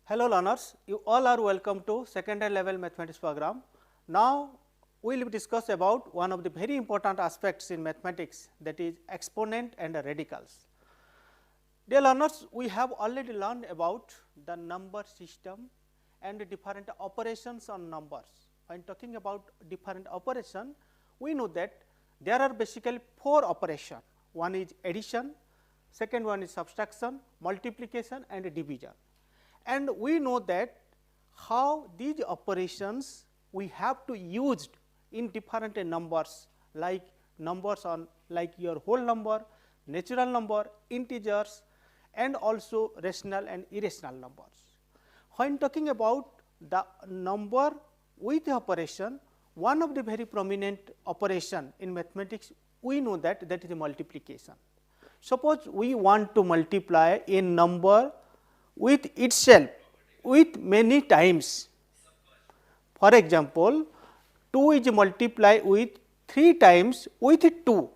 Hello learners, you all are welcome to secondary level mathematics program. Now, we will discuss about one of the very important aspects in mathematics, that is exponent and radicals. Dear learners, we have already learned about the number system and different operations on numbers. When talking about different operation, we know that there are basically 4 operations. One is addition, second one is subtraction, multiplication and division. And we know that how these operations we have to use in different numbers, like numbers on like your whole number, natural number, integers and also rational and irrational numbers. When talking about the number with operation, one of the very prominent operation in mathematics, we know that is a multiplication. Suppose we want to multiply a number with itself with many times. For example, 2 is multiplied with 3 times with 2,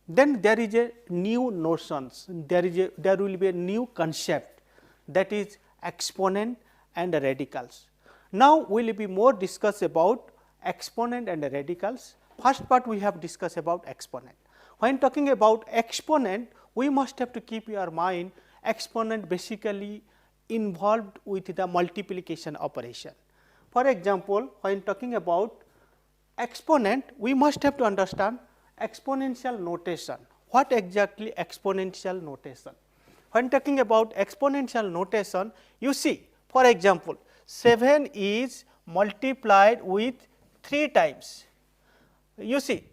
then there is a new notions, there will be a new concept, that is exponent and radicals. Now, we will be more discuss about exponent and radicals. First part we have discussed about exponent. When talking about exponent, we must have to keep your mind exponent basically involved with the multiplication operation. For example, when talking about exponent, we must have to understand exponential notation. What exactly exponential notation? When talking about exponential notation, you see, for example, 7 is multiplied with 3 times. You see,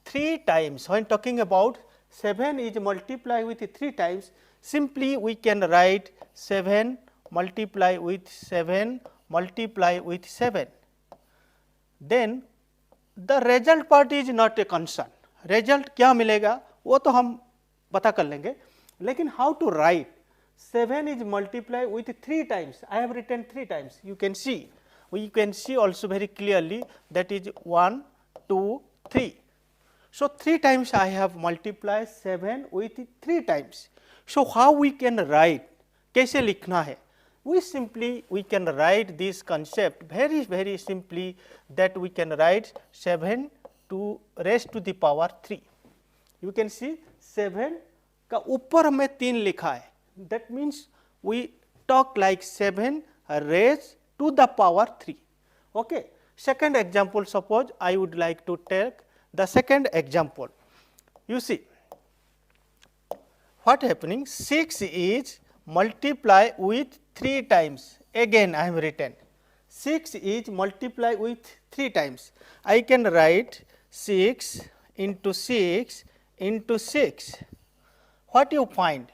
3 times. When talking about 7 is multiplied with 3 times, simply we can write 7 multiply with 7 multiply with 7. Then the result part is not a concern. Result क्या मिलेगा वो तो हम पता कर लेंगे, लेकिन how to write 7 is multiplied with 3 times. I have written 3 times. You can see. We can see also very clearly, that is 1, 2, 3. So 3 times I have multiplied 7 with 3 times. So how we can write? कैसे लिखना है? We can write this concept very simply, that we can write 7 to raised to the power 3. You can see 7 का ऊपर हमें 3 लिखा है. That means we talk like 7 raised to the power 3. Okay. Second example, suppose I would like to take the second example. You see, what happening? 6 is multiplied with 3 times. Again I have written 6 is multiplied with 3 times. I can write 6 into 6 into 6. What you find?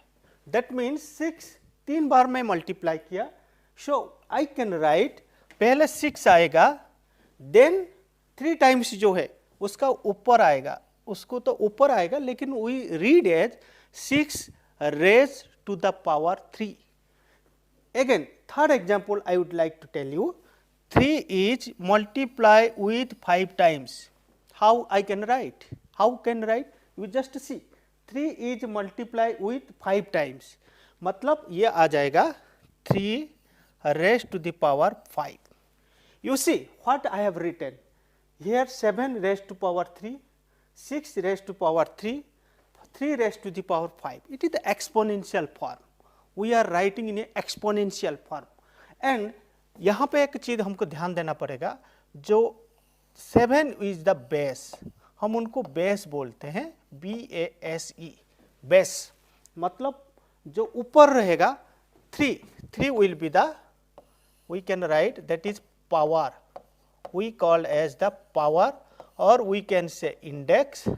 That means 6 3 बार में multiply किया. So I can write, पहले 6 आएगा, then 3 times जो है उसका ऊपर आएगा, उसको तो ऊपर आएगा, लेकिन we read as 6 raised to the power 3. Again, third example I would like to tell you, 3 is multiplied with 5 times. How I can write? How can write? You just see, 3 is multiplied with 5 times. मतलब ये आ जाएगा 3 raised to the power 5. You see what I have written here, 7 raised to power 3, 6 raised to power 3, 3 raised to the power 5. It is the exponential form. We are writing in a exponential form. And यहाँ पे एक चीज़ हमको ध्यान देना पड़ेगा, जो 7 is the base, हम उनको बेस बोलते हैं, BASE, बेस. मतलब जो ऊपर रहेगा 3 will be the, we can write, that is power. We call as the power, or we can say index.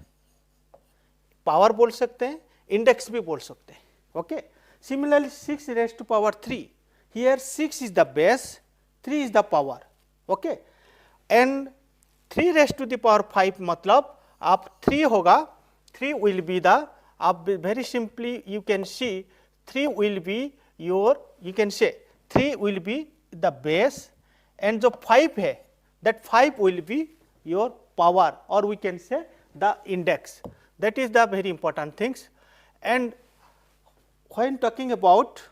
Power बोल सकते हैं, इंडेक्स भी बोल सकते हैं. Okay. Similarly, 6 raised to power 3. Here 6 is the base, 3 is the power. Okay. And 3 raised to the power 5 मतलब आप 3 होगा, 3 will be the, आप very simply you can see 3 will be your, you can say 3 will be the base, and जो 5 है, that 5 will be your power, or we can say the index. That is the very important things. And when talking about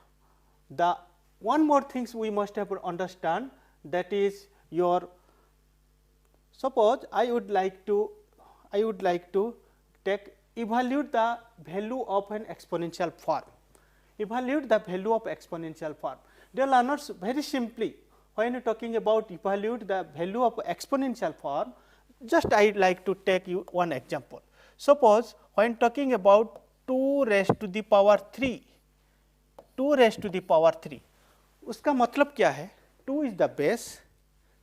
the one more things we must have to understand, that is your, suppose I would like to take evaluate the value of an exponential form. Evaluate the value of exponential form. Dear learners, very simply, when you are talking about evaluate the value of exponential form, just I would like to take you one example. Suppose when talking about 2 raised to the power 3, 2 raised to the power 3, उसका मतलब क्या है? 2 is the base,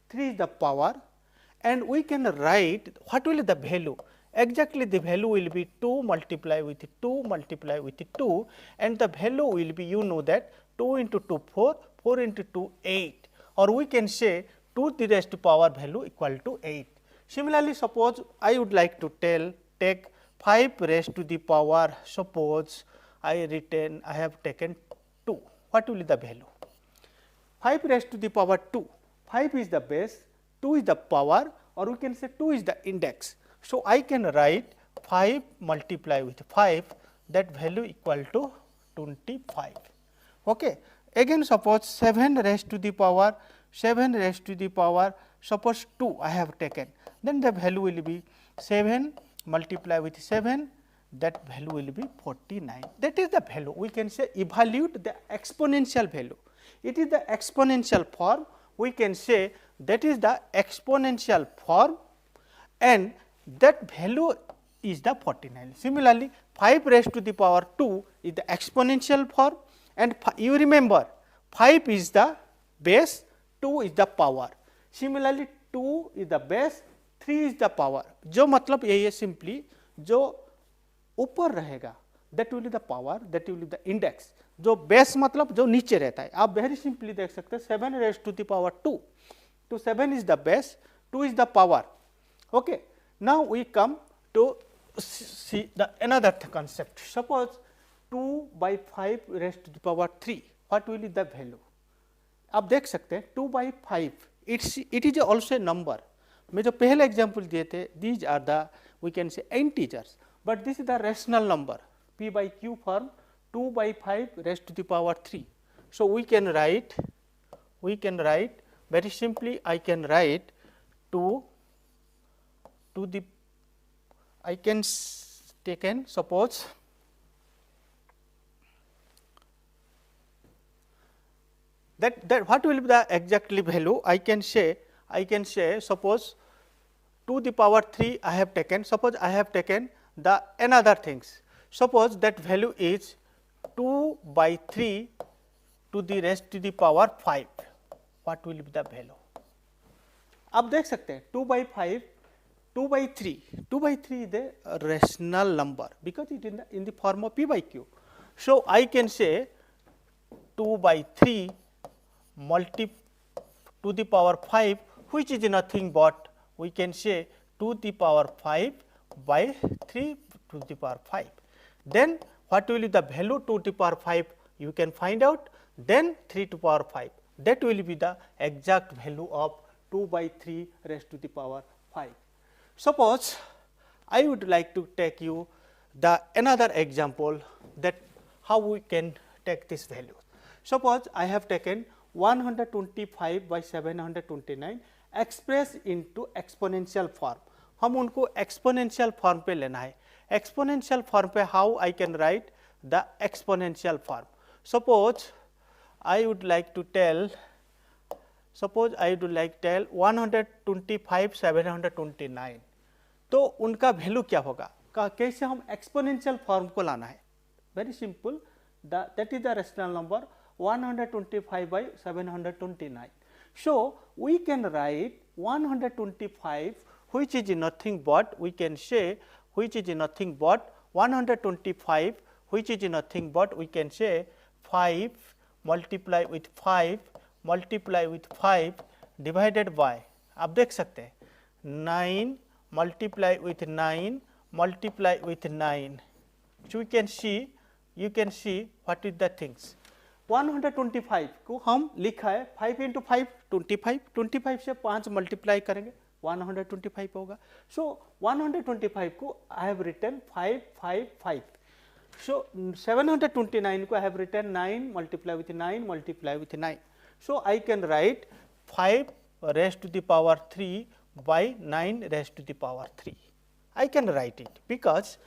3 is the power, and we can write what will be the value. Exactly the value will be 2 multiply with 2 multiply with 2, and the value will be, you know that 2 into 2 4, 4 into 2 8, or we can say 2 to the raised to power value equal to 8. Similarly, suppose I would like to take 5 raised to the power, suppose I have taken 2. What will be the value? 5 raised to the power 2, 5 is the base, 2 is the power, or we can say 2 is the index. So, I can write 5 multiply with 5, that value equal to 25. Okay. Again, suppose 7 raised to the power, 7 raised to the power, suppose 2 I have taken, then the value will be 7 multiply with 7, that value will be 49. That is the value. We can say evaluate the exponential value. It is the exponential form, we can say that is the exponential form, and that value is the 49. Similarly, 5 raised to the power 2 is the exponential form, and you remember 5 is the base, 2 is the power. Similarly, 2 is the base, 3 is the power. जो मतलब यही है, simply जो ऊपर रहेगा that will be the power, that will be the index. जो base मतलब जो नीचे रहता है, आप वेरी सिंपली देख सकते हैं 7 raised to the power 2, तो 7 is the base, 2 is the power. Okay. Now, we come to see the another concept. Suppose 2 by 5 raised to the power 3, what will be the value? आप देख सकते हैं 2 by 5, it is also a number. मैं जो पहले example दिए थे, these are the we can say integers, but this is the rational number, p by q form 2 by 5 raised to the power 3. So, we can write very simply, I can write 2 to the, I can taken suppose that what will be the exactly value. I can say suppose 2 to the power 3 I have taken, suppose I have taken the another things, suppose that value is 2 by 3 to the raised to the power 5, what will be the value? आप देख सकते हैं 2 by 5, 2 by 3 is the rational number because it is in the form of p by q. So, I can say 2 by 3 multiply to the power 5, which is nothing but we can say 2 to the power 5 by 3 to the power 5. Then what will be the value 2 to the power 5, you can find out, then 3 to the power 5, that will be the exact value of 2 by 3 raised to the power 5. Suppose I would like to take you the another example, that how we can take this value. Suppose I have taken 125 by 729 express into exponential form. हम उनको exponential form पे लेना है. Exponential form पे how I can write the exponential form. Suppose I would like to tell 125 729, तो उनका value क्या होगा, कैसे हम एक्सपोनेंशियल फॉर्म को लाना है? Very simple, that is the rational number 125 by 729. So, we can write 125 which is nothing but we can say which is nothing but 125 which is nothing but we can say 5 multiply with 5 multiply with 5 divided by, आप देख सकते हैं 9 multiply with 9 multiply with 9. So, you can see what is the things. 125 को हम लिखा है 5 into 5 25, 25 से 5 multiply करेंगे 125 होगा. So, 125 को I have written 5 5 5. So 729 को I have written 9 multiply with 9 multiply with 9. So I can write 5 raised to the power 3 by 9 raised to the power 3. I can write it because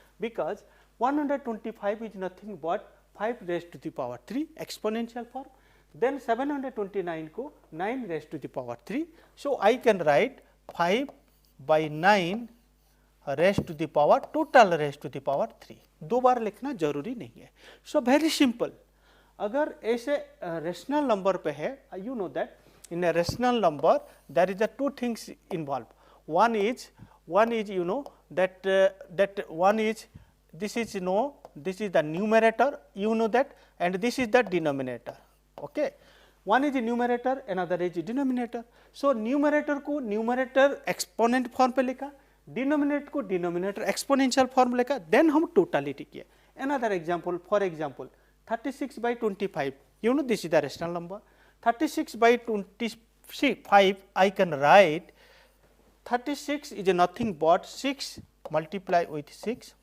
125 is nothing but 5 raised to the power 3 exponential form. Then 729 को 9 raised to the power 3. So I can write 5 by 9 raised to the power total raised to the power 3. दो बार लिखना जरूरी नहीं है. So very simple. अगर ऐसे rational number पे है, you know that in a rational number there is a two things involved. One is you know that one is this is this is the numerator, you know that, and this is the denominator. Okay, one is the numerator, another is the denominator. So numerator को numerator exponent form पे लिखा, denominator को denominator exponential form लिखा, then हम totality किया. Another example, for example 36 by 25, you know this is the rational number. 36 by 25 I can write 36 is nothing but 6 multiply with 6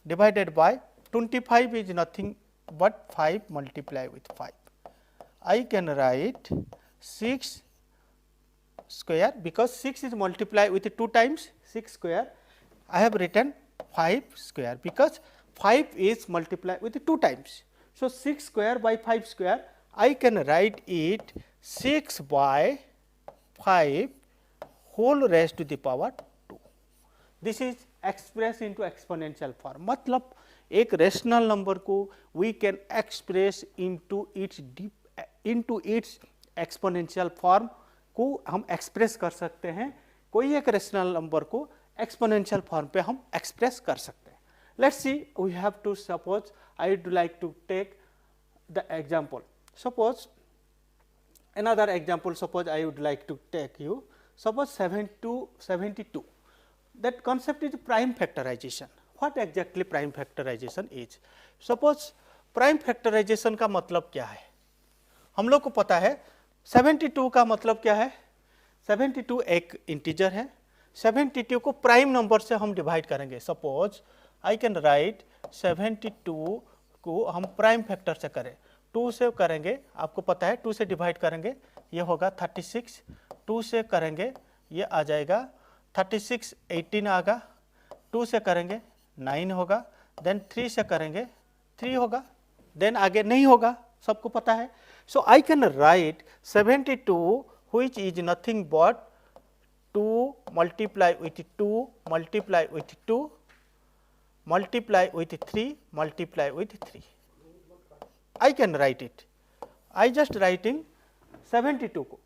divided by 25 is nothing but 5 multiply with 5. I can write 6 square because 6 is multiplied with 2 times 6 square. I have written 5 square because 5 is multiplied with 2 times. So 6 square by 5 square, I can write it 6 by 5 whole raised to the power 2. This is expressed into exponential form. मतलब एक rational number को we can express into its exponential form को हम express कर सकते हैं. कोई एक रेशनल नंबर को एक्सपोनेंशियल फॉर्म पे हम एक्सप्रेस कर सकते हैं. Let's see, we have to suppose, I would like to take the example. Suppose another example, suppose I would like to take you, suppose 72. That concept is prime factorization. What exactly prime factorization is? Suppose prime factorization का मतलब क्या है? हम लोग को पता है 72 का मतलब क्या है. 72 एक इंटीजर है. 72 को प्राइम नंबर से हम डिवाइड करेंगे. सपोज आई कैन राइट 72 को हम प्राइम फैक्टर से करें. 2 से करेंगे, आपको पता है 2 से डिवाइड करेंगे, ये होगा 36. 2 से करेंगे, ये आ जाएगा 36, 18 आएगा. 2 से करेंगे 9 होगा. देन 3 से करेंगे 3 होगा. देन आगे नहीं होगा, सबको पता है. So I can write 72 which is nothing but 2 multiply with 2 multiply with 2 multiply with 3 multiply with 3. I can write it. I just writing 72 को.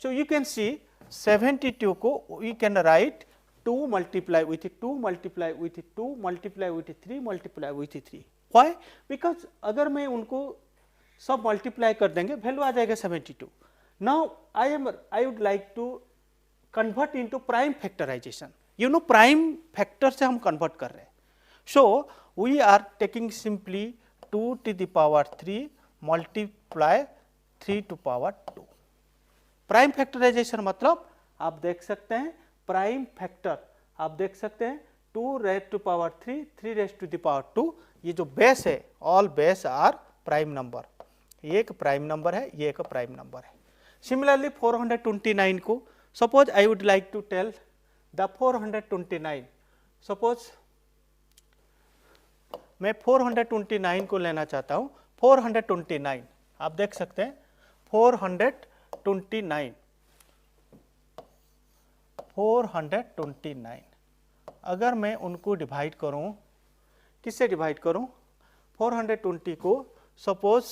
So you can see 72 को we can write 2 multiply with 2 multiply with 2 multiply with 3 multiply with 3. Why? Because अगर मैं उनको सब multiply कर देंगे, value आ जाएगा 72. Now I would like to convert into prime factorization. You know prime factor से हम कन्वर्ट कर रहे हैं. So we are taking simply 2 to the power 3 multiply 3 to power 2. Prime factorization मतलब आप देख सकते हैं प्राइम फैक्टर, आप देख सकते हैं 2 raised to power 3, 3 raised to the power 2. ये जो बेस है, all base are prime number. ये एक प्राइम नंबर है, ये एक प्राइम नंबर है. सिमिलरली 429 को suppose I would like to tell the 429. Suppose मैं 429 को लेना चाहता हूं. 429 आप देख सकते हैं 429 अगर मैं उनको डिवाइड करूं, किससे डिवाइड करूं? 420 को सपोज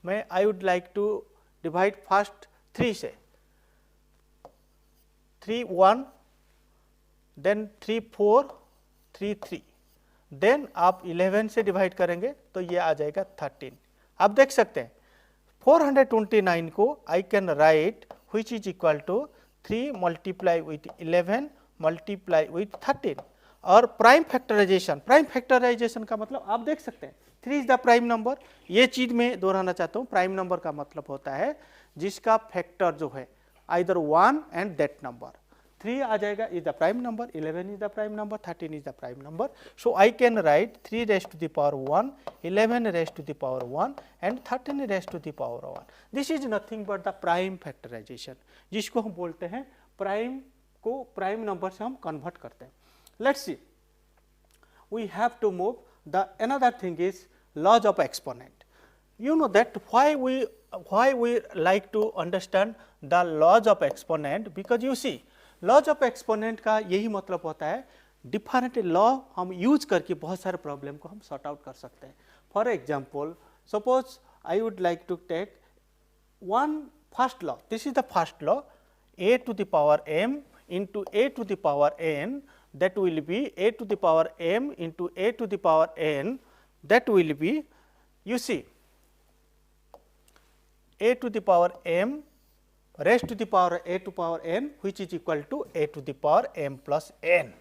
मैं I would like to divide first 3 से. 3 1, देन 3 4, 3 3, देन आप 11 से डिवाइड करेंगे तो ये आ जाएगा 13. आप देख सकते हैं 429 को I can write which is equal to 3 multiply with 11 multiply with 13. और प्राइम फैक्टराइजेशन का मतलब आप देख सकते हैं 3 इज द प्राइम नंबर. ये चीज मैं दोहराना चाहता हूँ. प्राइम नंबर का मतलब होता है जिसका फैक्टर जो है आइदर 1 एंड दैट नंबर. 3 आ जाएगा is the prime number, 11 is the prime number, 13 is the prime number. So I can write 3 raised to the power 1, 11 raised to the power 1 and 13 raised to the power 1. This is nothing but the prime factorization, जिसको हम बोलते हैं prime को prime number से हम convert करते हैं. Let's see. We have to move. The another thing is laws of exponent. You know that why we like to understand the laws of exponent, because you see laws of exponent का यही मतलब होता है different law हम use करके बहुत सारे problem को हम सॉर्ट आउट कर सकते हैं. For example, suppose I would like to take one first law. This is the first law, a to the power m into a to the power n, that will be a to the power m into a to the power n, that will be, you see, a to the power m raised to the power a to power n, which is equal to a to the power m plus n.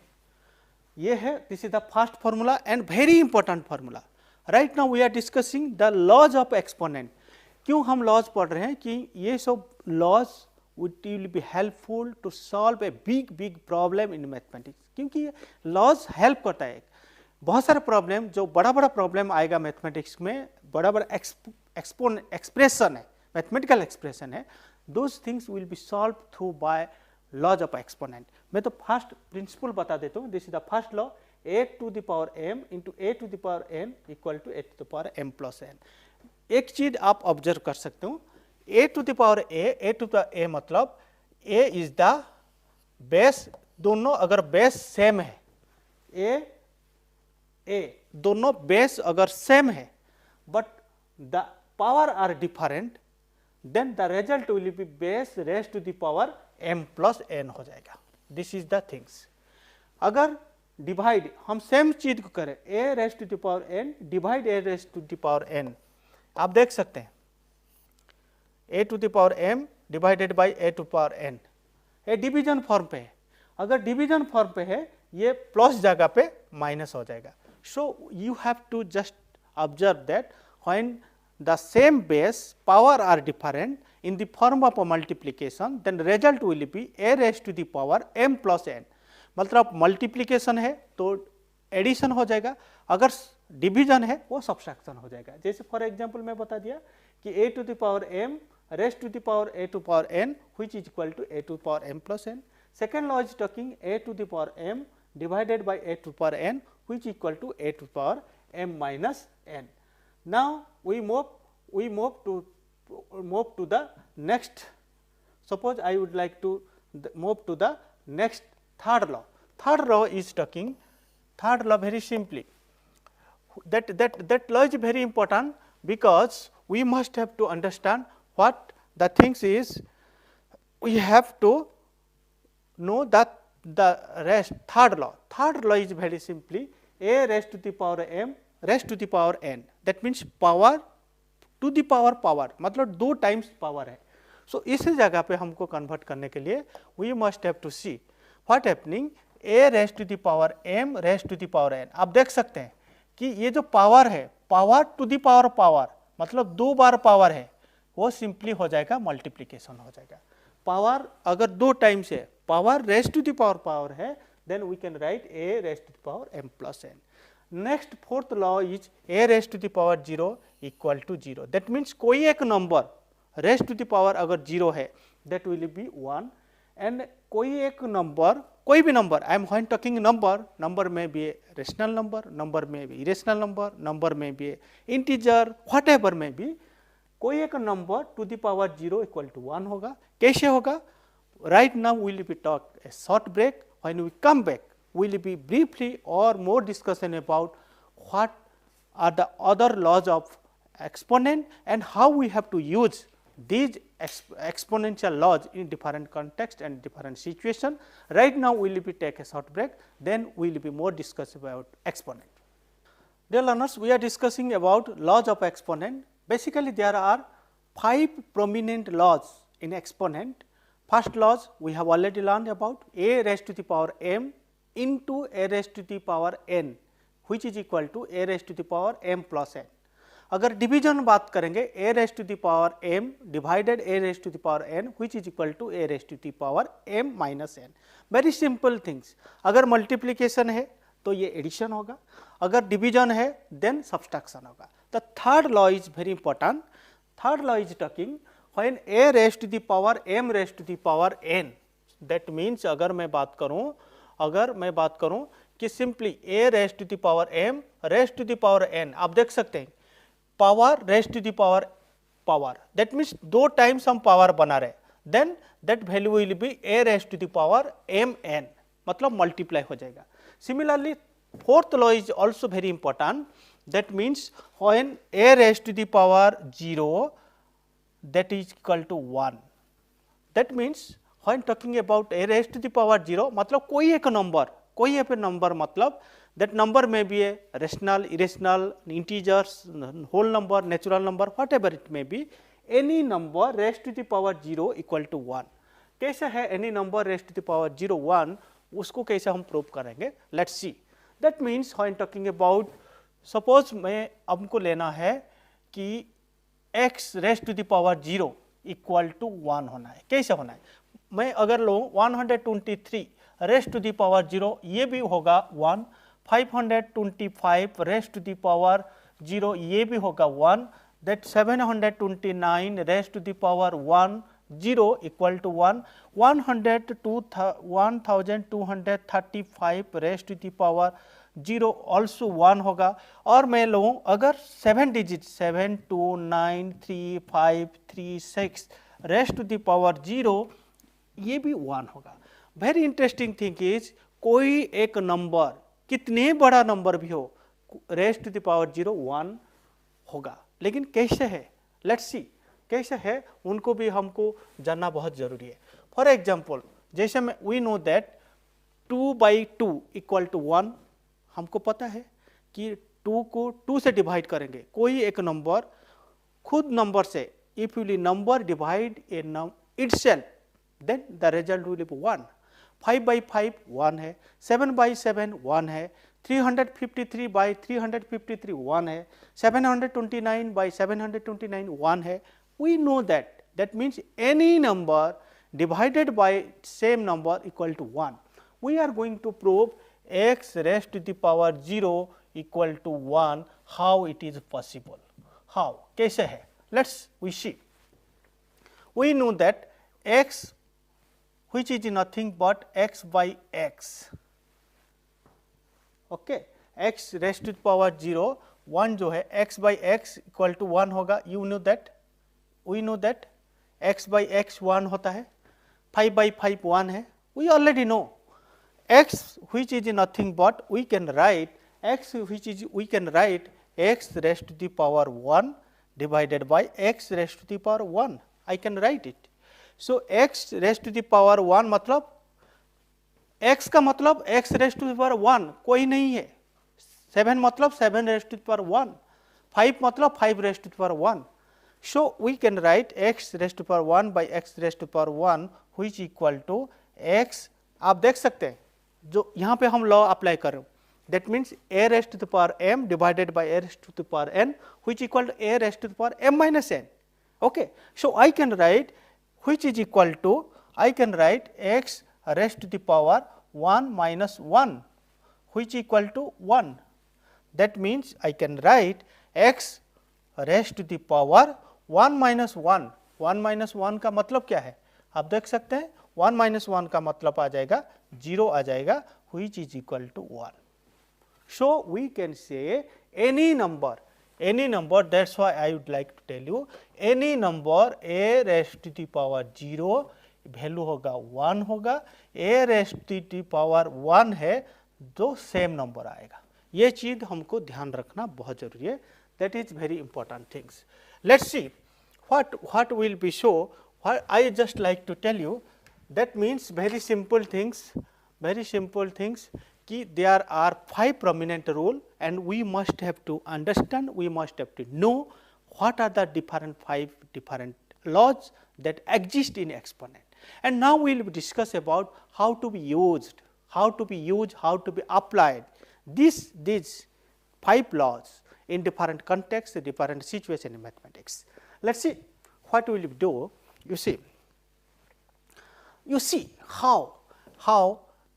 ये है, this is the first formula and very important formula. Right now we are discussing the laws of exponent. क्यों हम laws पढ़ रहे हैं कि ये सब laws will be helpful to solve a big problem in mathematics. क्योंकि laws help करता है. बहुत सारे प्रॉब्लम जो बड़ा प्रॉब्लम आएगा मैथमेटिक्स में, बड़ा एक्सप्रेशन है, मैथमेटिकल एक्सप्रेशन है, those things will be solved through by laws of exponent. मैं तो फर्स्ट प्रिंसिपल बता देता हूँ. This is the first law, a to the power m into a to the power n equal to a to the power m plus n. एक चीज आप observe कर सकते हो, a to the power a to the a मतलब a is the base, दोनों अगर base same है, a दोनों बेस अगर सेम है, but the power are different, then the result will be base raise to the power m plus n हो जाएगा. This is the things. अगर divide हम सेम चीज को करें, a raise to the power n divide a raise to the power n, आप देख सकते हैं a to the power m divided by a to power n. ये डिवीजन फॉर्म पे है. अगर डिवीजन फॉर्म पे है, ये प्लस जगह पे माइनस हो जाएगा. So you have to just observe that when the same base power are different in the form of a multiplication, then result will be a raised to the power m plus n. मतलब multiplication है तो addition हो जाएगा, अगर division है वो subtraction हो जाएगा. जैसे फॉर एग्जांपल मैं बता दिया कि a to the power m raised to the power a to power n, which is equal to a to power m plus n. Second law is talking a to the power m divided by a to power n, which is equal to a to power m minus n. Now we move to the next. Suppose I would like to move to the next third law. Third law is talking, third law very simply, that law is very important, because we must have to understand what the things is. We have to know that the rest. Third law is very simply a raised to the power m raised to the power n. That means power to the power मतलब 2 times power है. सो इस जगह पे हमको convert करने के लिए we must have to see what happening a raise to the power m raise to the power n. आप देख सकते हैं कि ये जो पावर है, पावर टू द पावर मतलब 2 बार पावर है, वो सिंपली हो जाएगा मल्टीप्लिकेशन हो जाएगा. पावर अगर 2 टाइम्स है, power raise to the power है, then we can write a raise to the power m plus n. Next fourth law is a raise to the power 0 equal to 0. That means कोई एक number raise to the power अगर 0 है, that will be 1. And कोई एक number, कोई भी number, I am when talking number में भी रेशनल नंबर में भी इरेशनल नंबर में भी इंटीजर, व्हाटएवर में भी कोई एक number to the power 0 equal to 1 होगा. कैसे होगा? Right now will be talk a short break. When we come back, will be briefly or more discussion about what are the other laws of exponent and how we have to use these exponential laws in different context and different situation. Right now we will be take a short break, then we will be more discuss about exponent. Dear learners, we are discussing about laws of exponent. Basically there are 5 prominent laws in exponent. First laws we have already learned about, a raised to the power m into a raised to the power n, which is equal to a raised to the power m plus n. अगर division बात करेंगे a raise to the power m divided a raise to the power n which is equal to a raise to the power m minus n। Very simple things. अगर multiplication है तो ये addition होगा, अगर division है then subtraction होगा। The third law is very important. Third law is talking when a raise to the power m raise to the power n, that means अगर मैं बात करूं कि simply a raise to the power m raise to the power n, आप देख सकते हैं power raise to the power, that means 2 times हम पावर बना रहे, then that value will be a raise to the power mn, मतलब multiply हो जाएगा। Similarly fourth law is also very important, that means when a raise to the power 0 that is equal to 1, that means when talking about a raised to the power 0 मतलब कोई एक number मतलब that number may be a rational, irrational, integers, whole number, natural number, whatever it may be, any number raised to the power 0 equal to 1। कैसे है any number raised to the power 0 1, उसको कैसे हम prove करेंगे, let's see। that means when talking about suppose मैं हमको लेना है कि x raise to the power 0 equal to 1 होना है। कैसे होना है, मैं अगर लो 123 रेज टू द पावर 0 ये भी होगा 1, 525 रेज टू द पावर 0 ये भी होगा 1, that 729 raise to the power 1 0 equal to 1, 1235 raise to the power 0 also 1 होगा। और मैं लूँ अगर 7 digit 7293536 raise to the power 0 ये भी 1 होगा। वेरी इंटरेस्टिंग थिंग इज कोई एक नंबर कितने बड़ा नंबर भी हो रेज टू द पावर 0 1 होगा, लेकिन कैसे है, लेट्स सी कैसे है, उनको भी हमको जानना बहुत जरूरी है। फॉर एग्जाम्पल जैसे मैं we know that 2/2 equal to 1, हमको पता है कि 2 को 2 से डिवाइड करेंगे, कोई एक नंबर खुद नंबर से, if you number divide a itself then the result will be 1। 5/5 1 है, 7/7 1 है, 353/353 1 है, 729/729 1 है। We know that means any number divided by same number equal to 1. We are going to prove x raised to the power 0 equal to 1. How it is possible? How? कैसे है? Let's we see. We know that x which is nothing but x by x. Okay, x raised to the power 0 1 जो है x by x equal to 1 होगा। You know that, we know that x by x 1 होता है, 5/5 1 है। We already know x which is nothing but we can write x raised to the power 1 divided by x raised to the power 1. I can write it. So x raised to the power 1 मतलब x का मतलब x raised to the power 1 कोई नहीं है, 7 मतलब 7 raised to the power 1, 5 मतलब 5 raised to the power 1. So we can write x raised to the power 1 by x raised to the power 1 which equal to x, आप देख सकते हैं जो यहाँ पे हम लॉ अप्लाई कर रहे हो, that means a raised to the power m divided by a raised to the power n which equal to a raised to the power m minus n. Okay, so I can write which is equal to, I can write x raised to the power 1 minus 1 which equal to 1. That means I can write x raised to the power 1 minus 1. 1 minus 1 का मतलब क्या है, आप देख सकते हैं 1 minus 1 का मतलब आ जाएगा 0 आ जाएगा which is equal to 1. So we can say any number, that's why I would like to tell you any number a raised to the power 0 value होगा 1 होगा, a raised to the power 1 है तो same number आएगा। ये चीज़ हमको ध्यान रखना बहुत जरूरी है, that is very important things. Let's see what will be show, what I just like to tell you, that means very simple things कि there are 5 prominent rule and we must have to understand, we must have to know what are the 5 different laws that exist in exponent. And now we will discuss about how to be used, how to be applied these 5 laws in different contexts, different situations in mathematics. Let us see what we will do. You see how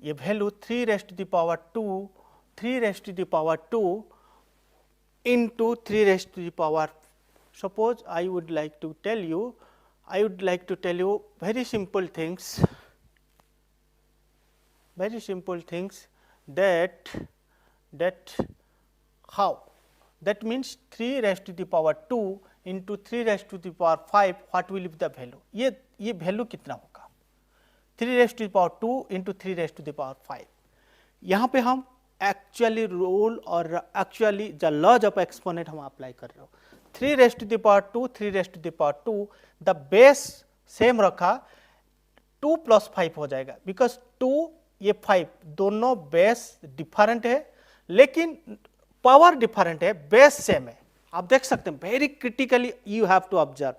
a value 3 raised to the power 2, 3 raised to the power 2 into 3 raised to the power. Suppose I would like to tell you very simple things, that how, that means 3 raised to the power 2 into 3 raised to the power 5, what will be the value? ये value कितना होगा? 3 raised to the power 2 into 3 raised to the power 5. यहाँ पे हम actually rule और actually the laws of exponent हम apply कर रहे हो. 3 raised to the power 2, 3 raised to the power 2, the base same रखा, 2 plus 5 हो जाएगा, बिकॉज 2 ये 5 दोनों बेस डिफरेंट है लेकिन पावर डिफरेंट है, बेस सेम है. आप देख सकते हैं, very critically you have to observe,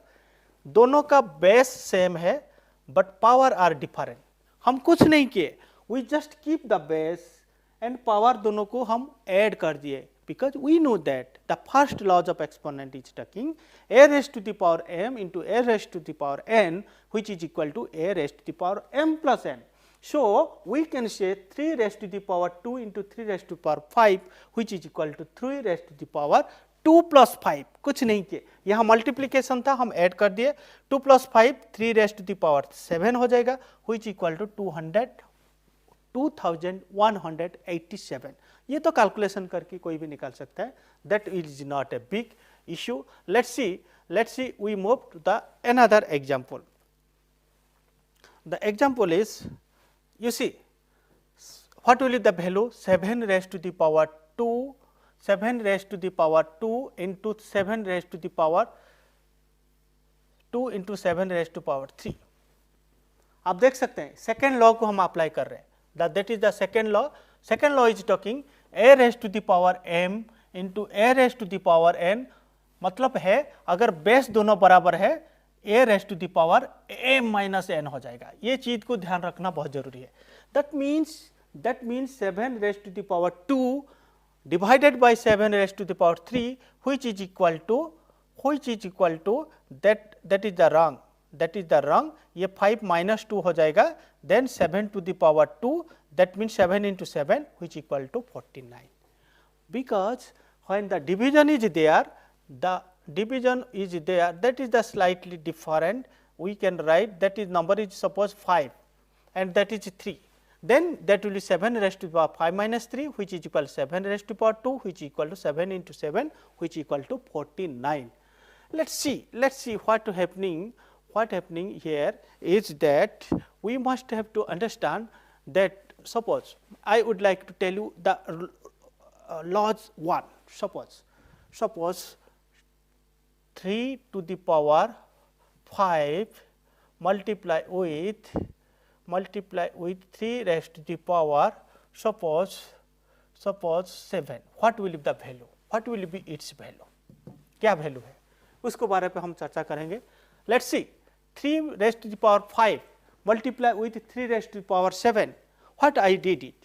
दोनों का बेस सेम है बट पावर आर डिफरेंट. हम कुछ नहीं किए, we just keep the base and power दोनों को हम ऐड कर दिए, because we know that the first laws of exponent is talking a raised to the power m into a raised to the power n, which is equal to a raised to the power m plus n. So we can say 3 raised to the power 2 into 3 raised to the power 5, which is equal to 3 raised to the power 2 plus 5. कुछ नहीं किए, यहाँ multiplication था, हम add कर दिए. 2 plus 5 3 raised to the power 7 हो जाएगा, which equal to 2187. ये तो कैलकुलेशन करके कोई भी निकाल सकता है. That is not a big issue. Let's see we move to the another example. The example is, you see what will be the value? 7 raised to the power 2, 7 raised to the power 2 into 7 raised to the power 2 into 7 raised to power 3. आप देख सकते हैं second law को हम apply कर रहे हैं. That is the second law. Second law is talking a raised to the power m into a raised to the power n. मतलब है अगर बेस दोनों बराबर है a raised to the power m minus n हो जाएगा. ये चीज को ध्यान रखना बहुत जरूरी है. that means 7 raised to the power 2 divided by 7 raised to the power 3, which is equal to that is the wrong. ये 5 minus 2 हो जाएगा, then 7 to the power 2, that means 7 into 7, which equal to 49. Because when the division is there, that is the slightly different. We can write that is number is suppose 5 and that is 3. Then that will be 7 raised to the power 5 minus 3, which is equal to 7 raised to the power 2, which is equal to 7 into 7, which is equal to 49. Let's see what happening here is that we must have to understand that. Suppose I would like to tell you the laws 1. Suppose 3 to the power 5 multiply with 3 raised to the power suppose 7. What will be the value? What will be its value? क्या value है उसको बारे पे हम चर्चा करेंगे. Let's see 3 raised to the power 5 multiply with 3 raised to the power 7. What I did it,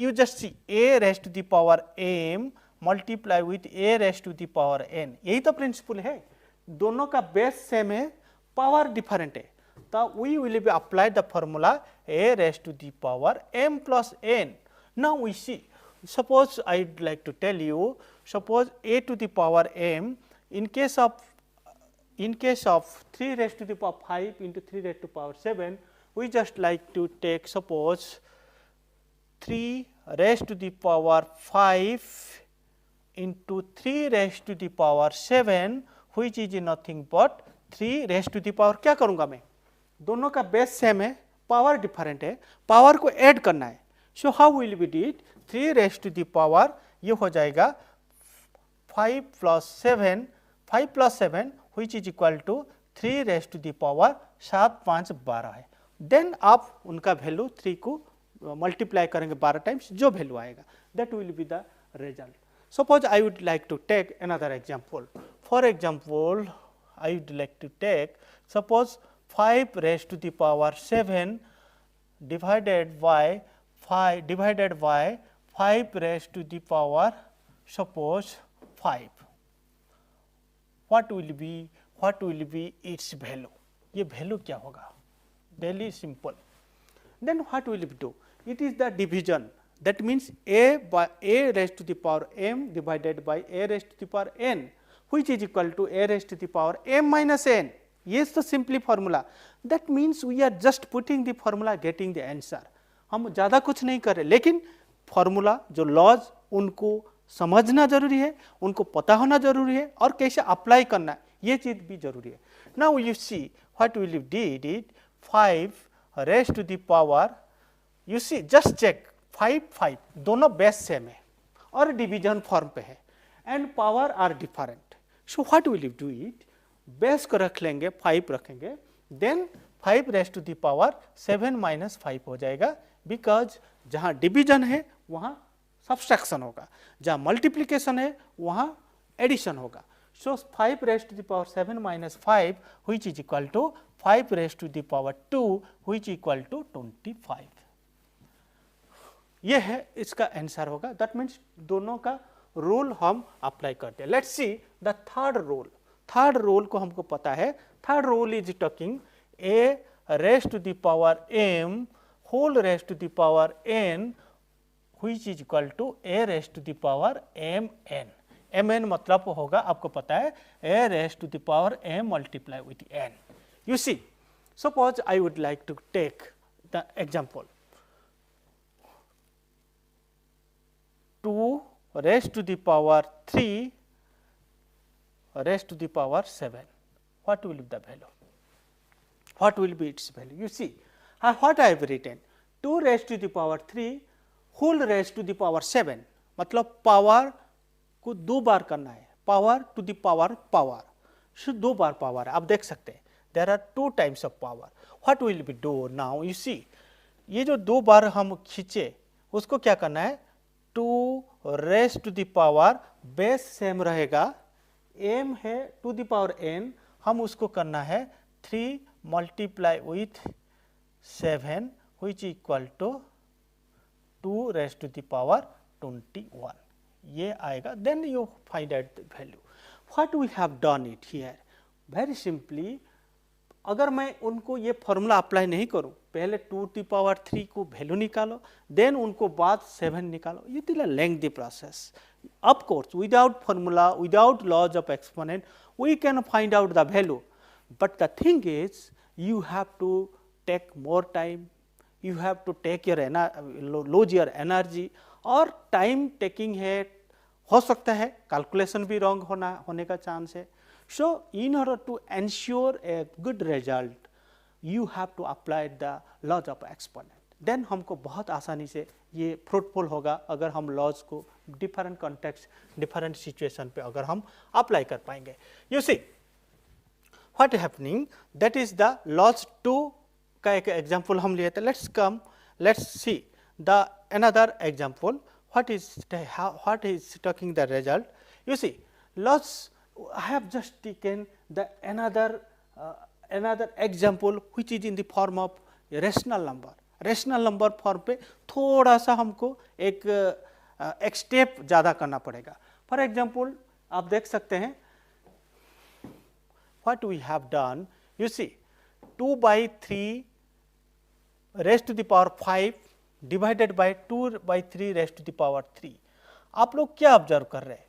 you just see a raised to the power m multiply with a raised to the power n. यही तो principal है, दोनों का base same है, power different है. तो we will be apply the formula a raised to the power m plus n. Now we see, suppose I would like to tell you, suppose a to the power m in case of 3 raised to the power 5 into 3 raised to the power 7, we just like to take suppose 3 raised to the power 5 into 3 raised to the power 7, which is nothing but 3 raised to the power. क्या करूँगा मैं, दोनों का base same है, power different है, power को add करना है. So how will be did, 3 raised to the power ये हो जाएगा 5 plus 7 which is equal to 3 raised to the power 7 5 12 है. देन आप उनका वैल्यू 3 को मल्टीप्लाई करेंगे 12 टाइम्स, जो वैल्यू आएगा that will be the result. Suppose I would like to take another example. For example I would like to take suppose 5 raised to the power 7 divided by 5 raised to the power suppose 5, what will be its value? ये value क्या होगा? Very simple. Then what will it do? It is the division. That means a by a raised to the power m divided by a raised to the power n, which is equal to a raised to the power m minus n. Yes, the simply formula. That means we are just putting the formula, getting the answer. हम ज़्यादा कुछ नहीं कर रहे, लेकिन formula जो laws उनको समझना जरूरी है, उनको पता होना जरूरी है और कैसे अप्लाई करना है ये चीज़ भी जरूरी है. Now you see what will you did it 5 raise to the power, you see just check 5 दोनों बेस सेम है और डिवीजन फॉर्म पे है and power are different. So what will you do it, base को रख लेंगे 5 रखेंगे, then 5 raise to the power 7 minus 5 हो जाएगा, बिकॉज जहाँ डिवीजन है वहाँ सब्सट्रैक्शन होगा, जहाँ मल्टीप्लिकेशन है वहाँ एडिशन होगा. So 5 raise to the power 7 minus 5 which is equal to 5 raise to the power 2 which equal to 25. ये है इसका आंसर होगा. दैट मीन्स दोनों का रूल हम अप्लाई करते हैं. Let's see the third rule. Third rule को हमको पता है. Third rule is talking a raised to the power m whole raised to the power n which is equal to a raised to the power mn. mn मतलब होगा आपको पता है a raised to the power m multiply with n. You see, suppose I would like to take the example 2 raised to the power 3 raised to the power 7. What will be the value? What will be its value? You see, what I have written 2 raised to the power 3 whole raised to the power 7, मतलब power को 2 बार करना है, power to the power power, so 2 बार power है. आप देख सकते हैं there are 2 times of power. What will be do now, you see ये जो 2 बार हम खींचे उसको क्या करना है 2 raise to the power, base same रहेगा, m है टू द पावर n, हम उसको करना है 3 multiply with 7 which equal to 2 raised to the power 21. ये आएगा. Then you find out the value. What we have done it here? Very simply, अगर मैं उनको ये फॉर्मूला अप्लाई नहीं करूं, पहले 2 to the power 3 को वैल्यू निकालो, देन उनको बाद 7 निकालो, ये is a lengthy process. Of course, without formula, without laws of exponent, we can find out the value. But the thing is, you have to take more time, you have to take your lose your energy, और time taking है, हो सकता है calculation भी wrong होने का chance है. So in order to ensure a good result you have to apply the laws of exponent. Then हमको बहुत आसानी से ये फ्रूटफुल होगा अगर हम लॉज को डिफरेंट कॉन्टेक्स्ट, डिफरेंट सिचुएशन पे अगर हम अप्लाई कर पाएंगे. You see what happening, that is the laws 2 का एक एग्जाम्पल हम लिए थे. Let's see the another example. What is talking the result? You see, lots I have just taken the another example which is in the form of rational number. Rational number form पे थोड़ा सा हमको एक step ज़्यादा करना पड़ेगा. For example, आप देख सकते हैं what we have done. You see, 2 by 3 raised to the power 5 divided by 2 by 3 raise to the power 3. आप लोग क्या ऑब्जर्व कर रहे हैं,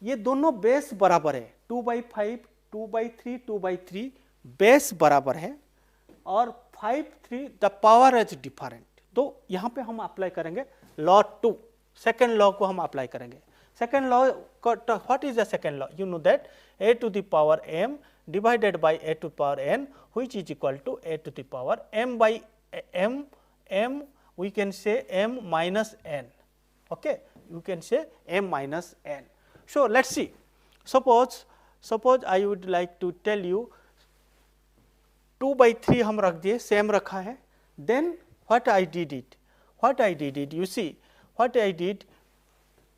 ये दोनों बेस बराबर है. 2 by 5, 2 by 3, 2 by 3 बेस बराबर है और 5, 3 द पावर इज डिफरेंट. तो यहाँ पे हम अप्लाई करेंगे लॉ 2, सेकेंड लॉ को हम अप्लाई करेंगे. Second law, what is the second law? You know that a to the power m divided by a to the power n which is equal to a to the power m by m we can say m minus n. Okay, you can say m minus n. So let's see, suppose I would like to tell you 2 by 3 हम रख दिए, same रखा है. then what I did it, you see what I did,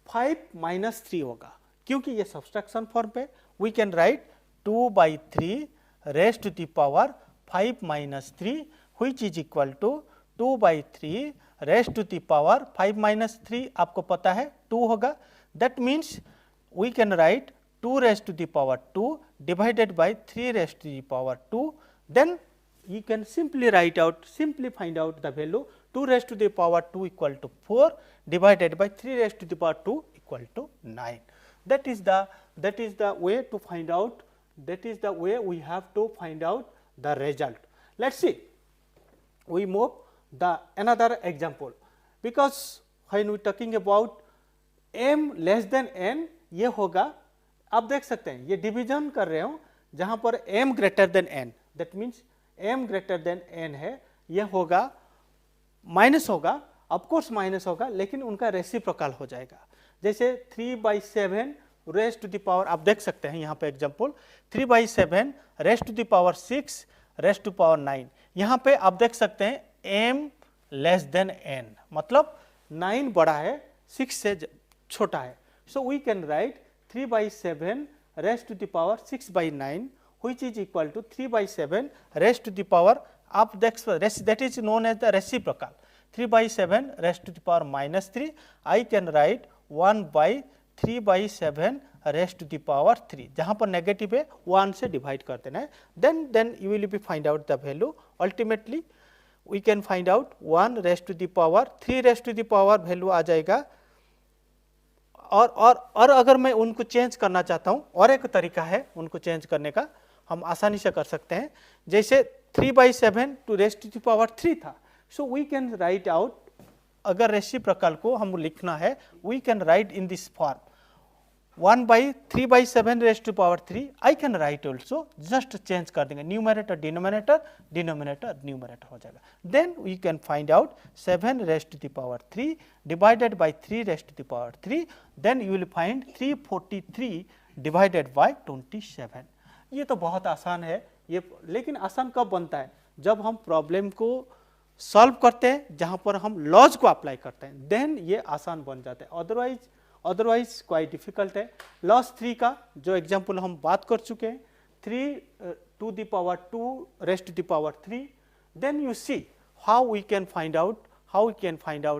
5 minus 3 होगा क्योंकि ये subtraction form पे. we can write 2 by 3 raised to the power 5 minus 3 which is equal to 2 by 3 raised to the power 5 minus 3 आपको पता है 2 होगा. That means we can write 2 raised to the power 2 divided by 3 raised to the power 2. Then you can simply write out, simply find out the value 2 raised to the power 2 equal to 4 divided by 3 raised to the power 2 equal to 9. That is the way to find out, that is the way we have to find out the result. Let us see, we move the another example, because when we talking about m less than n, ये होगा, आप देख सकते हैं ये division कर रहे हो जहाँ पर m greater than n, that means m greater than n है, ये होगा माइनस होगा, ऑफकोर्स माइनस होगा, लेकिन उनका रेसिप्रोकल हो जाएगा. जैसे 3/7 रेस्ट टू द पावर, आप देख सकते हैं यहाँ पे example 3/7 raised to the power 6 raised to power 9. यहाँ पे आप देख सकते हैं m लेस देन n, मतलब 9 बड़ा है 6 से छोटा है. So we can write 3/7 raised to the power 6/9 which is equal to 3/7 raised to the power, आप देख that is known as the reciprocal. 3/7 raised to the power -3, I can write 1/3/7 raised to the power 3, जहाँ पर negative है 1 से divide कर देना है. then you will be find out the value. Ultimately we can find out 1 raised to the power 3 raised to the power value आ जाएगा. और अगर मैं उनको चेंज करना चाहता हूँ, और एक तरीका है उनको चेंज करने का, हम आसानी से कर सकते हैं. जैसे 3/7 to raised to the power 3 था, so we can write out, अगर रेसिप्रोकल को हम लिखना है we can write in this form 1/3/7 raised to power 3. I can write also, just change कर देंगे न्यूमरेटर डिनोमिनेटर, डिनोमिनेटर न्यूमरेटर हो जाएगा. Then we can find out 7 raised to the power 3 divided by 3 raised to the power 3. Then you will find 343 divided by 27. ये तो बहुत आसान है ये, लेकिन आसान कब बनता है? जब हम प्रॉब्लम को सॉल्व करते हैं, जहाँ पर हम लॉज को अप्लाई करते हैं, देन ये आसान बन जाता है. अदरवाइज क्वाइट डिफिकल्ट है. लॉस 3 का जो एग्जाम्पल हम बात कर चुके हैं, 3 to the power 2 raised to the power 3. Then you see how we can find out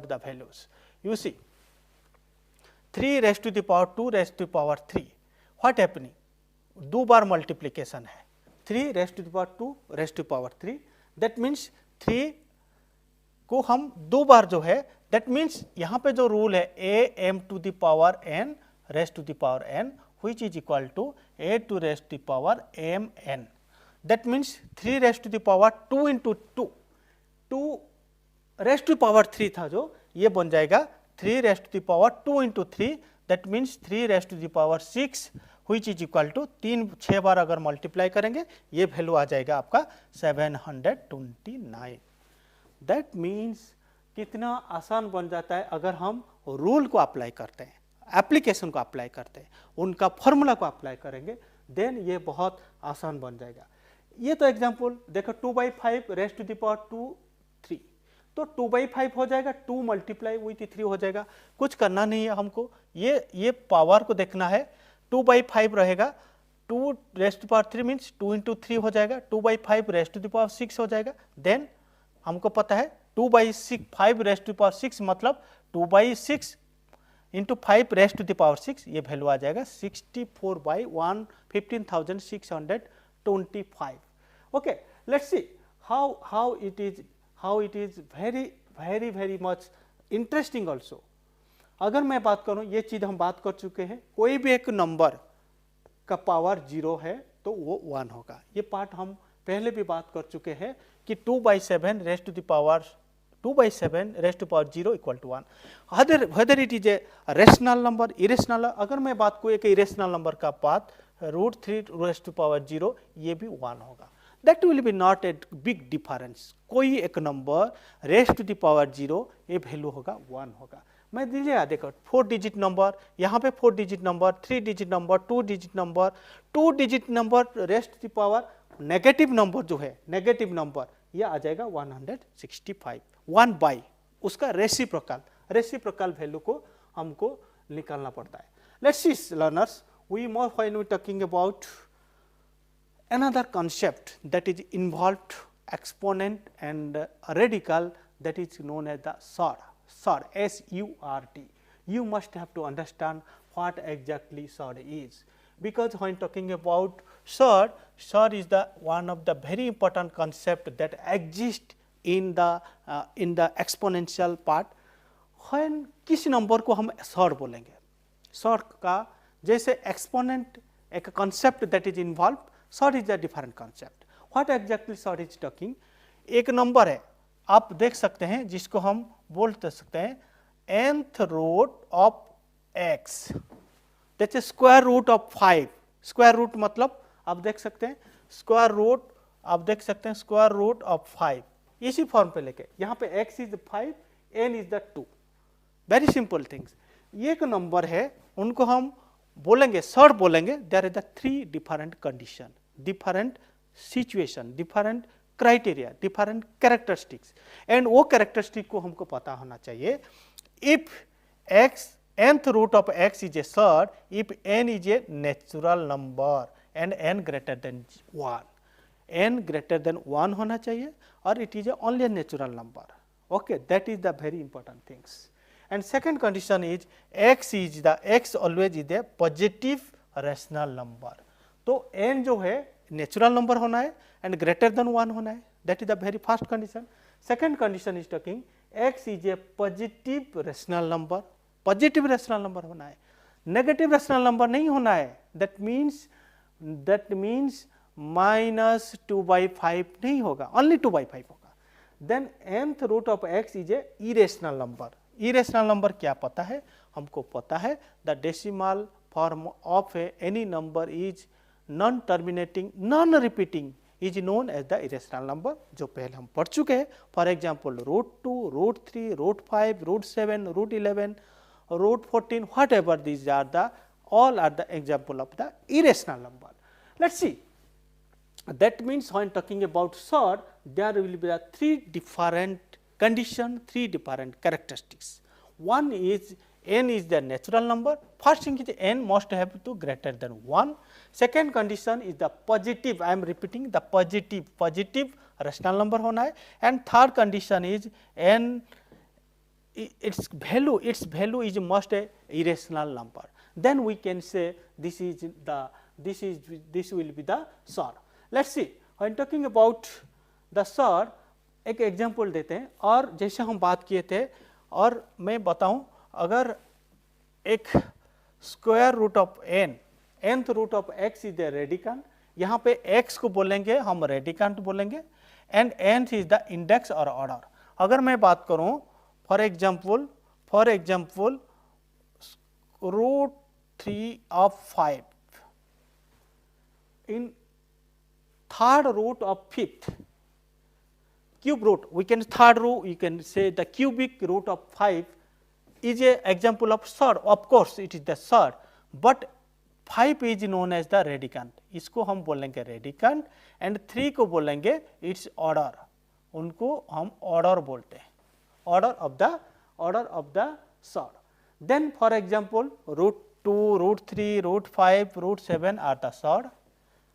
the values. You see 3 raised to the power 2 raised to the power 3, what happening? 2 bar multiplication है, 3 raised to the power 2 raised to the power 3. That means 3 को हम 2 बार जो है, that means यहाँ पे जो rule है a m to the power n raised to the power n which is equal to a to raised to the power m n. That means 3 raised to the power 2 into 2 raised to power 3 था जो, ये बन जाएगा 3 raised to the power 2 into 3. That means 3 raised to the power 6 which is equal to 6 बार अगर multiply करेंगे ये value आ जाएगा आपका 729. दैट मीन्स कितना आसान बन जाता है अगर हम रूल को अप्लाई करते हैं, एप्लीकेशन को अप्लाई करते हैं, उनका फॉर्मूला को अप्लाई करेंगे, देन ये बहुत आसान बन जाएगा. ये तो एग्जांपल देखो 2/5 रेस्ट टू द पावर 2 3, तो 2/5 हो जाएगा, 2 मल्टीप्लाई विथ 3 हो जाएगा. कुछ करना नहीं है हमको, ये पावर को देखना है. 2/5 रहेगा, 2 raised to power 3 means 2 into 3 हो जाएगा, 2/5 रेस्ट टू द पावर 6 हो जाएगा. देन हमको पता है 2/5 रेस्ट टू पावर 6 मतलब 2/6 into 5 raised to the power 6, ये वैल्यू आ जाएगा 64/1 15,625. Okay, let's see how it is very much interesting also. अगर मैं बात करूं, ये चीज हम बात कर चुके हैं, कोई भी एक नंबर का पावर 0 है तो वो 1 होगा. ये पार्ट हम पहले भी बात कर चुके हैं कि 2/7 raised to the power 0 equal to 1. whether it is a rational number, irrational. अगर मैं बात कोई एक irrational नंबर का बात √3 रेस्ट टू पावर 0, ये भी 1 होगा. That will be not a big difference. कोई एक number raised to the power 0 ये वैल्यू होगा 1 होगा. मैं दीजिएगा देखो 4 डिजिट नंबर, यहाँ पे 4 digit number, 3 digit number, 2 digit number, 2 digit number raised to the power negative number जो है, नेगेटिव नंबर ये आ जाएगा 165. 1 बाई उसका रेसिप्रोकल वैल्यू को हमको निकालना पड़ता है. Let's see learners, we more when we talking about another concept that is involved exponent and radical, that is known as the SURT. SURT. You must have to understand what exactly surd is, because when talking about surd is the one of the very important concept that exists in the exponential part. when किसी number को हम surd बोलेंगे, surd का जैसे exponent एक concept that is involved, surd is a different concept. What exactly surd is talking? एक number है, आप देख सकते हैं, जिसको हम बोल सकते हैं nth root of x, that's square root of 5. Square root मतलब आप देख सकते हैं स्क्वायर रूट, आप देख सकते हैं स्क्वायर रूट ऑफ 5, इसी फॉर्म पे लेके यहाँ पे x is 5, n is the 2. Very simple things. ये एक नंबर है, उनको हम बोलेंगे सर्ड बोलेंगे. There is the 3 different condition, different situation, different criteria, different characteristics, and वो कैरेक्टरिस्टिक को हमको पता होना चाहिए. If x nth root of x is a surd if n is a natural number and n greater than 1. n greater than 1 होना चाहिए और it is a only a natural number. Okay, that is the very important things. And second condition is x always is a positive rational number. तो n जो है natural number होना है and greater than 1 होना है. That is the very first condition. Second condition is talking x is a positive rational number. Positive rational number होना है, negative rational number नहीं होना है. दैट मीन्स -2/5 नहीं होगा, ओनली 2/5 होगा. Then nth root of x is a irrational number. Irrational number क्या पता है हमको? पता है the decimal form of any number is non terminating, non repeating is known as the irrational number, जो पहले हम पढ़ चुके हैं. For example √2, √3, √5, √7, √11, √14, whatever these are, all are the example of the irrational number. Let's see. That means when talking about surd, there will be 3 different conditions, 3 different characteristics. One is n is the natural number. First thing is n must have to greater than 1. Second condition is the positive, I am repeating, the positive rational number होना है. And third condition is n, its value is must a irrational number. Then we can say this will be the surd. Let's see. When talking about the surd, एक example देते हैं. और जैसे हम बात किए थे, और मैं बताऊं, अगर एक square root of n, nth root of x is the radicand, यहाँ पे x को बोलेंगे हम रेडिकंट बोलेंगे, and nth is the index और ऑर्डर. अगर मैं बात करूं for example √3 of 5 in third root of 5th cube root, we can third root, you can say the cubic root of 5 is a example of surd. Of course it is the surd, but 5 is known as the radicand. इसको हम बोलेंगे radicand and 3 को बोलेंगे its order, उनको हम order बोलते हैं, order of the surd. Then for example √2, √3, √5, √7 are the surd.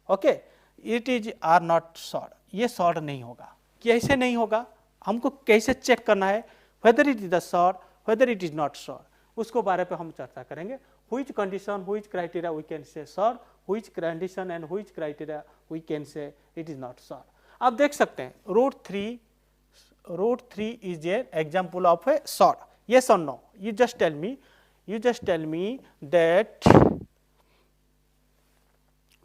Okay, it is are not surd. ये surd नहीं होगा. कैसे नहीं होगा? हमको कैसे चेक करना है whether it is the surd, whether it is not surd, उसको बारे पे हम चर्चा करेंगे. Which condition, which criteria we can say surd, which condition and which criteria we can say it is not surd. आप देख सकते हैं √3 is an example of a surd. Yes or no? You just tell me that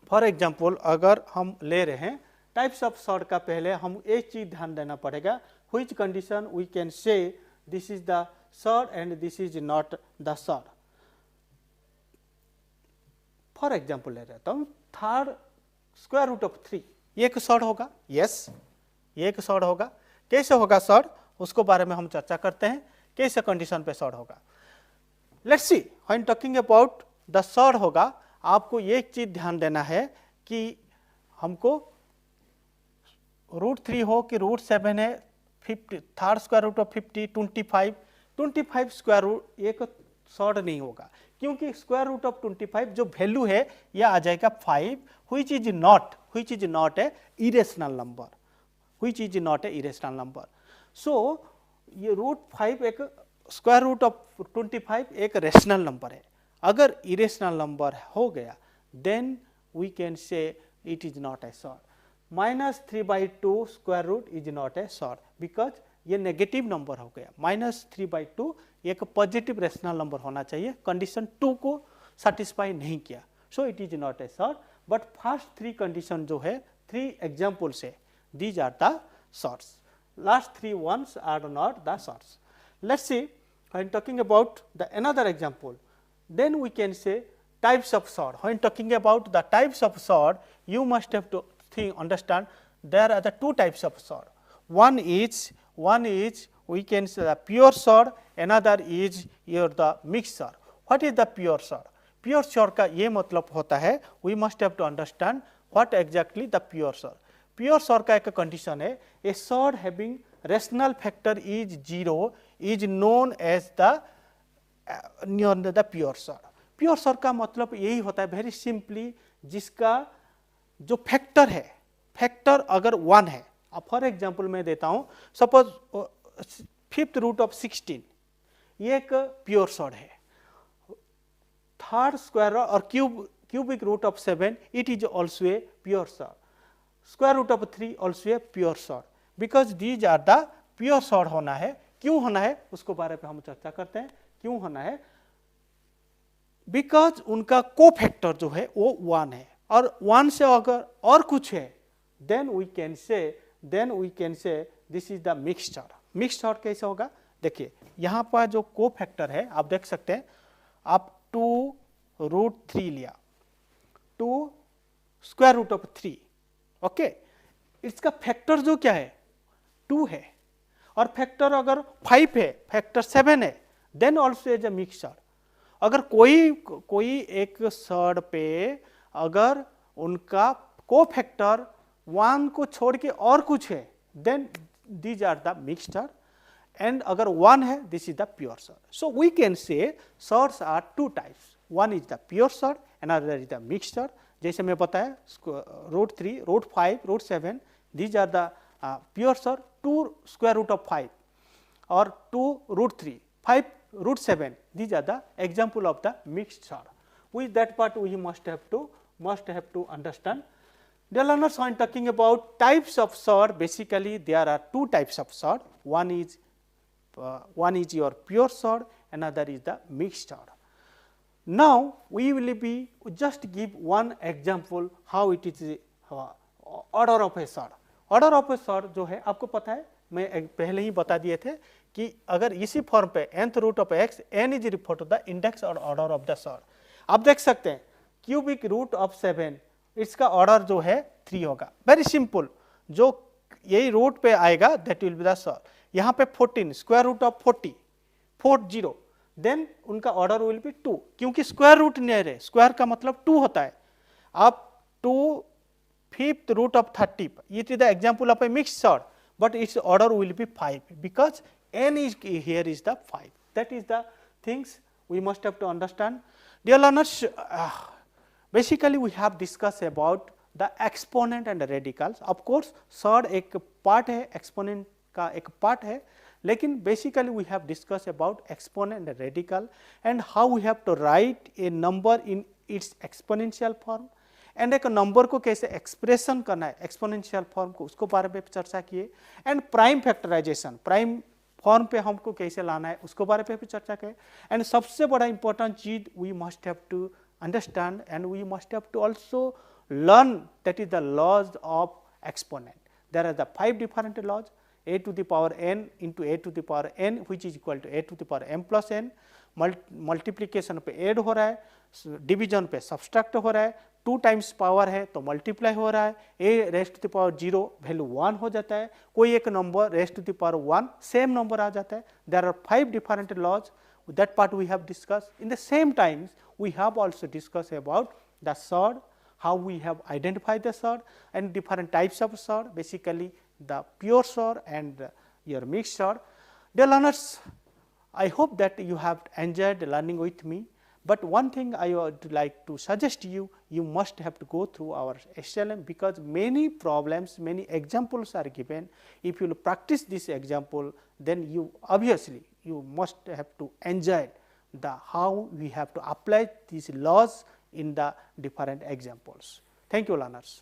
for example अगर हम ले रहे हैं types of surd का, पहले हम एक चीज ध्यान देना पड़ेगा. which condition we can say this is the surd and this is not the surd. For example ले रहता हूँ थर्ड स्क्वायर रूट ऑफ 3, ये एक सर्ड होगा. यस, ये एक सर्ड होगा. कैसे होगा सर्ड, उसको बारे में हम चर्चा करते हैं, कैसे कंडीशन पे सर्ड होगा. Let's see. When talking about the surd होगा, आपको एक चीज ध्यान देना है कि हमको √3 हो कि √7 है, 50 third square root of 50, 25 square root, एक सर्ड नहीं होगा, क्योंकि स्क्वायर रूट ऑफ 25 जो वैल्यू है यह आ जाएगा 5, which is not a irrational number, so ये √5 एक स्क्वायर रूट ऑफ 25 एक रेशनल नंबर है. अगर इरेशनल नंबर हो गया then we can say it is not a surd. -3/2 square root is not a surd because ये नेगेटिव नंबर हो गया. -3/2 एक पॉजिटिव रेशनल नंबर होना चाहिए, कंडीशन 2 को सेटिस्फाई नहीं किया, so it is not a surd. But first 3 condition जो है 3 एग्जाम्पल्स है, these are the surds. Last 3 ones are not the sorts. Let's see, when talking about the another example, then we can say types of sort. When talking about the types of sort, you must have to understand there are the 2 types of sort. One is we can say the pure sort, another is your the mixed sort. What is the pure sort? Pure sort का ये मतलब होता है, we must have to understand what exactly the pure sort. Pure surd का एक condition है, a surd having rational factor is 0 is known as the pure surd. Pure surd का मतलब यही होता है वेरी सिंपली, जिसका जो फैक्टर है, फैक्टर अगर 1 है. अब फॉर एग्जांपल मैं देता हूं, सपोज 5th रूट ऑफ 16 ये एक प्योर सॉर्ट है. 3rd स्क्वायर और cubic root of 7 it is also a pure surd. Square root of 3 also a pure surd. Because these are the pure surd होना है. क्यों होना है उसको बारे में हम चर्चा करते हैं. क्यों होना है? बिकॉज उनका को फैक्टर जो है वो 1 है, और 1 से अगर और कुछ है then we can say this is the mixed surd. Mixed surd कैसे होगा? देखिए यहाँ पर जो को फैक्टर है आप देख सकते हैं, आप 2√3 लिया, 2 स्क्वायर रूट ऑफ 3. ओके, इसका फैक्टर जो क्या है 2 है, और फैक्टर अगर 5 है, फैक्टर 7 है, then also as a mixed surd. अगर कोई एक सॉर्ट पे अगर उनका को फैक्टर 1 को छोड़ के और कुछ है then these are the mixed surd. And अगर 1 है this is the pure surd. So we can say surds are 2 types. One is the pure surd, another is the mixed surd. जैसे मैं बताया √3, √5, √7 these are the pure surd. 2 square root of 5 और 2√3, 5√7 these are the example of the mixed sort. With that part we must have to understand. Dear learners, when talking about types of sort, basically there are 2 types of sort. One is your pure sort, another is the mixed sort. Now we will be just give one example how it is order of a sort. Order of a sort जो है आपको पता है, मैं पहले ही बता दिए थे कि अगर इसी फॉर्म पे nth root of x n is refer to the index और ऑर्डर ऑफ द सॉर्ट. आप देख सकते हैं क्यूबिक रूट ऑफ 7 इसका ऑर्डर जो है 3 होगा. वेरी सिंपल, जो यही रूट पे आएगा that will be the surd. यहाँ पे 14 स्क्वायर रूट ऑफ 40 देन उनका ऑर्डर विल बी 2, क्योंकि स्क्वायर रूट नियर है. स्क्वायर का मतलब 2 होता है. आप 2 5th root of 30 it is the example of a mixed surd, but its order will be 5 because n is here is the 5. That is the things we must have to understand. Dear learners, basically we have discussed about the exponent and the radicals. Of course sort एक part है, exponent का एक part है, लेकिन basically we have discussed about exponent and radical and how we have to write a number in its exponential form. And एक number को कैसे expression करना है एक्सपोनेंशियल फॉर्म को, उसको बारे में चर्चा किए. And prime factorization, prime form पे हमको कैसे लाना है उसको बारे में भी चर्चा किए. एंड सबसे बड़ा इंपॉर्टेंट चीज we must have to understand and we must have to also learn that is the laws of exponent. There are the 5 different laws, a to the power n into a to the power n which is equal to a to the power m plus n. Multiplication पे add हो रहा है, division पे subtract हो रहा है, 2 times power है तो मल्टीप्लाई हो रहा है, a raised to the power 0 value 1 हो जाता है, कोई एक number raised to the power 1 same number आ जाता है. There are 5 different laws. That part we have discuss. In the same times we have also discuss about the sort, how we have identified the sort and different types of sort, basically the pure sort and your mixed sort. Dear learners, I hope that you have enjoyed learning with me, but one thing I would like to suggest you, you must have to go through our SLM because many problems, many examples are given. If you practice this example, then you obviously you must have to enjoy the how we have to apply these laws in the different examples. Thank you, learners.